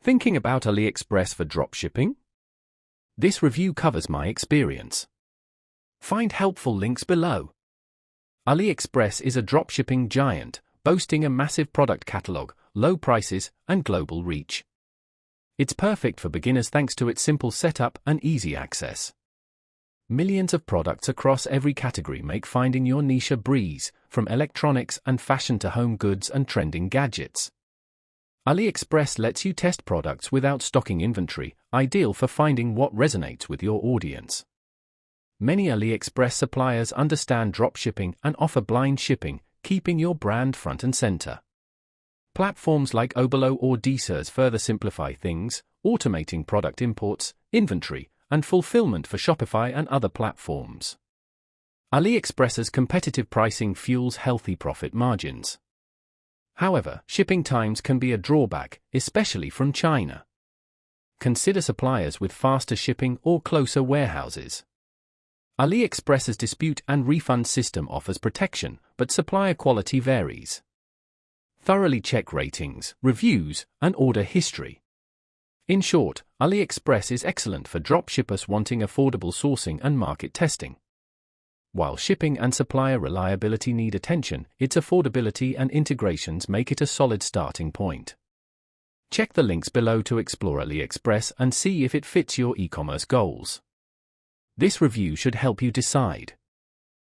Thinking about Aliexpress for dropshipping? This review covers my experience. Find helpful links below. Aliexpress is a dropshipping giant, boasting a massive product catalog, low prices, and global reach. It's perfect for beginners thanks to its simple setup and easy access. Millions of products across every category make finding your niche a breeze, from electronics and fashion to home goods and trending gadgets. Aliexpress lets you test products without stocking inventory, ideal for finding what resonates with your audience. Many Aliexpress suppliers understand dropshipping and offer blind shipping, keeping your brand front and center. Platforms like Obolo or Dsers further simplify things, automating product imports, inventory, and fulfillment for Shopify and other platforms. Aliexpress's competitive pricing fuels healthy profit margins. However, shipping times can be a drawback, especially from China. Consider suppliers with faster shipping or closer warehouses. Aliexpress's dispute and refund system offers protection, but supplier quality varies. Thoroughly check ratings, reviews, and order history. In short, Aliexpress is excellent for dropshippers wanting affordable sourcing and market testing. While shipping and supplier reliability need attention, its affordability and integrations make it a solid starting point. Check the links below to explore Aliexpress and see if it fits your e-commerce goals. This review should help you decide.